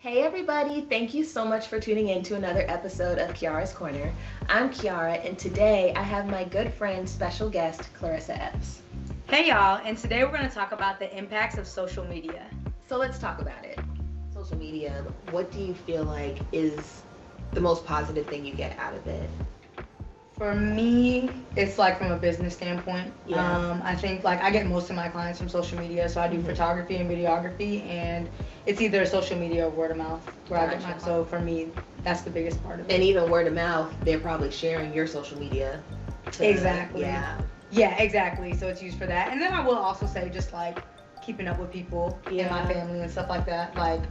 Hey everybody, thank you so much for tuning in to another episode of Kiara's Corner. I'm Kiara, and today I have my good friend, special guest, Clarissa Epps. Hey y'all, and today we're going to talk about the impacts of social media. So let's talk about it. Social media, what do you feel like is the most positive thing you get out of it? For me, it's like from a business standpoint. Yeah. I think like I get most of my clients from social media, so I do photography and videography, and it's either social media or word of mouth where I get my. So for me, that's the biggest part of it. And even word of mouth, they're probably sharing your social media. Exactly. Yeah. Yeah, exactly. So it's used for that, and then I will also say just like keeping up with people in my family and stuff like that. Like,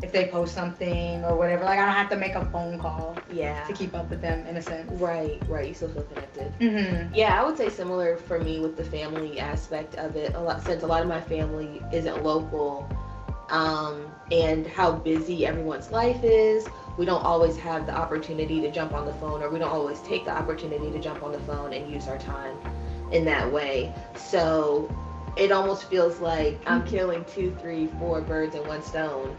if they post something or whatever, like I don't have to make a phone call to keep up with them in a sense. Right, you still feel connected. Mm-hmm. Yeah, I would say similar for me with the family aspect of it. Since a lot of my family isn't local, and how busy everyone's life is, we don't always have the opportunity to jump on the phone, or we don't always take the opportunity to jump on the phone and use our time in that way. So it almost feels like I'm killing 2, 3, 4 birds in one stone.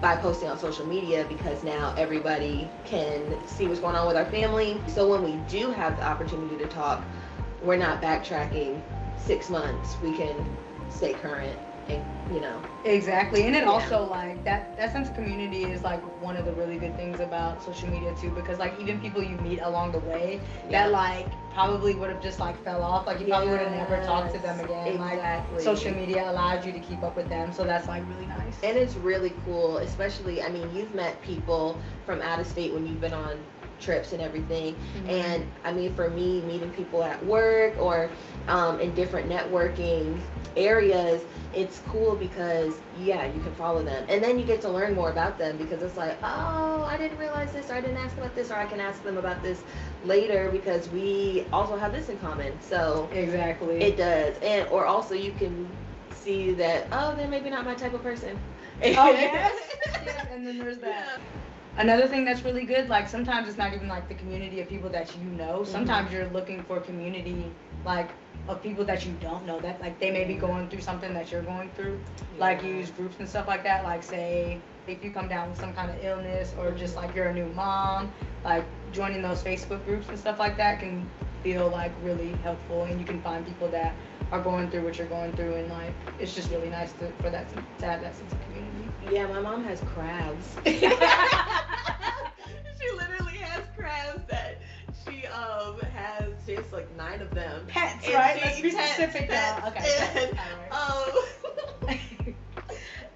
By posting on social media, because now everybody can see what's going on with our family. So when we do have the opportunity to talk, we're not backtracking 6 months. We can stay current and, Exactly. And it also like that sense of community is like one of the really good things about social media too, because like even people you meet along the way that like probably would have just like fell off, like you probably would have never talked to them again. Exactly. Like social media allows you to keep up with them, so that's like really nice. And it's really cool, especially, I mean, you've met people from out of state when you've been on trips and everything. And I mean, for me, meeting people at work or in different networking areas, it's cool because you can follow them, and then you get to learn more about them, because it's like, oh, I didn't realize this, or I didn't ask about this, or I can ask them about this later because we also have this in common. So exactly, it does. And or also you can see that, oh, they're maybe not my type of person. Oh yes. And then there's that. Another thing that's really good, like sometimes it's not even like the community of people that you know. Sometimes you're looking for community like of people that you don't know, that like they may be going through something that you're going through. Like you use groups and stuff like that. Like say if you come down with some kind of illness, or just like you're a new mom, like joining those Facebook groups and stuff like that can feel like really helpful, and you can find people that are going through what you're going through, and like it's just really nice to have that sense of community. Yeah, my mom has crabs. She literally has crabs that she has like 9 of them. Pets, and right? Let's be specific now. Okay. And,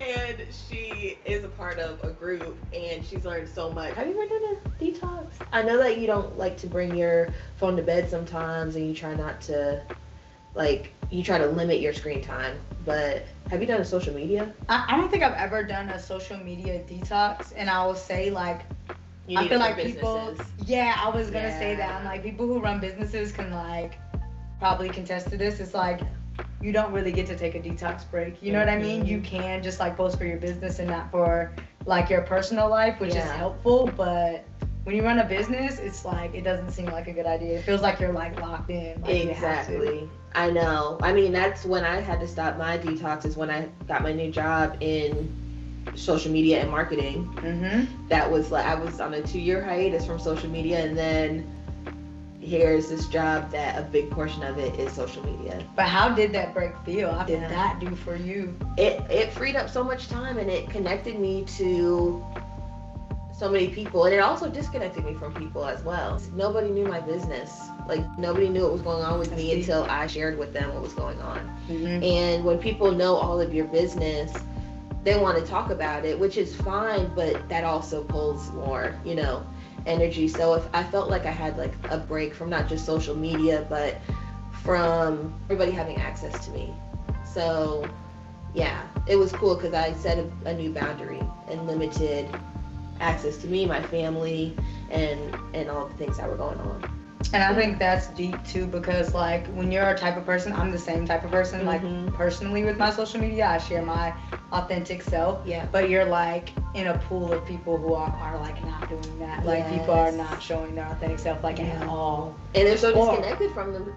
and she is a part of a group, and she's learned so much. Have you ever done a detox? I know that you don't like to bring your phone to bed sometimes, and you try not to, like, you try to limit your screen time, but have you done a social media? I don't think I've ever done a social media detox, and I will say like I feel like people. Yeah, I was gonna say that. I'm like, people who run businesses can like probably contest to this. It's like you don't really get to take a detox break. You know what I mean? You can just like post for your business and not for like your personal life, which is helpful. But when you run a business, it's like it doesn't seem like a good idea. It feels like you're like locked in. Like exactly. I know. I mean, that's when I had to stop my detox, is when I got my new job in social media and marketing. That was like, I was on a 2-year hiatus from social media, and then here's this job that a big portion of it is social media. But how did that break feel? How did that do for you? It freed up so much time, and it connected me to so many people, and it also disconnected me from people as well. Nobody knew my business. Like, nobody knew what was going on with me until I shared with them what was going on. And when people know all of your business, they want to talk about it, which is fine, but that also pulls more, energy. So if I felt like I had like a break from not just social media, but from everybody having access to me. So yeah, it was cool because I set a new boundary and limited access to me, my family, and all the things that were going on. And I think that's deep too, because like when you're a type of person, I'm the same type of person. Like personally with my social media, I share my authentic self. Yeah. But you're like in a pool of people who are like not doing that. Like people are not showing their authentic self like at all. And they're so disconnected from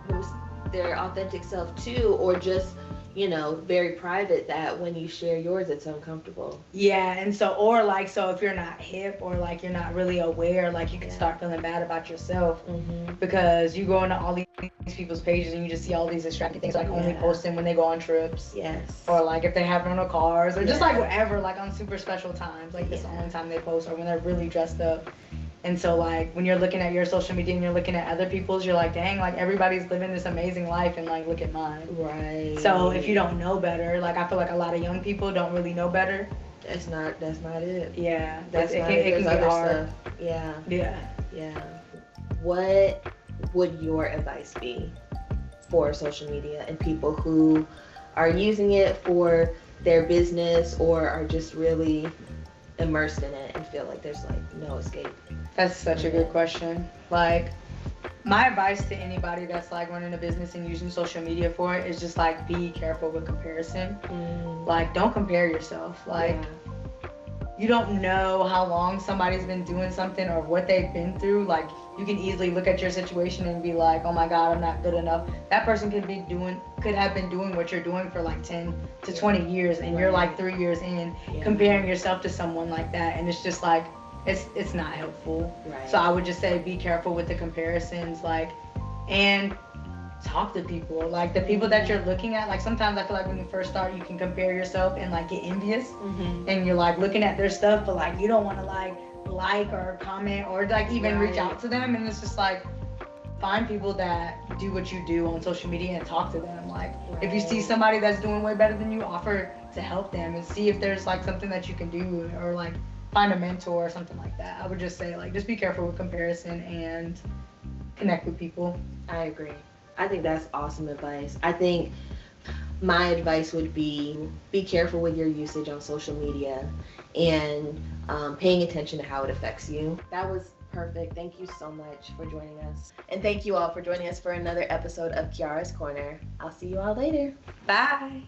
their authentic self too, or just very private, that when you share yours, it's uncomfortable. Yeah, and so if you're not hip or like you're not really aware, like you can start feeling bad about yourself because you go into all these people's pages and you just see all these distracting things, like only posting when they go on trips. Yes. Or like if they have rental cars or just like whatever, like on super special times, like this the only time they post, or when they're really dressed up. And so like when you're looking at your social media and you're looking at other people's, you're like, dang, like everybody's living this amazing life and like look at mine. Right. So if you don't know better, like I feel like a lot of young people don't really know better. That's not it. Yeah. It can get hard. Stuff. Yeah. Yeah. Yeah. What would your advice be for social media and people who are using it for their business or are just really immersed in it and feel like there's like no escape? That's such a good question. Like, my advice to anybody that's like running a business and using social media for it is just like be careful with comparison. Like, don't compare yourself. Like, you don't know how long somebody's been doing something or what they've been through. Like, you can easily look at your situation and be like, oh my God, I'm not good enough. That person could have been doing what you're doing for like 10 to 20 years and you're like 3 years in, comparing yourself to someone like that. And it's just like, it's not helpful. So I would just say be careful with the comparisons, like, and talk to people. Like, the people that you're looking at, like, sometimes I feel like when you first start, you can compare yourself and like get envious, and you're like looking at their stuff, but like you don't want to like or comment or like even reach out to them. And it's just like, find people that do what you do on social media and talk to them. Like, if you see somebody that's doing way better than you, offer to help them and see if there's like something that you can do, or like find a mentor or something like that. I would just say, like, just be careful with comparison and connect with people. I agree. I think that's awesome advice. I think my advice would be careful with your usage on social media and paying attention to how it affects you. That was perfect. Thank you so much for joining us. And thank you all for joining us for another episode of Kiara's Corner. I'll see you all later. Bye.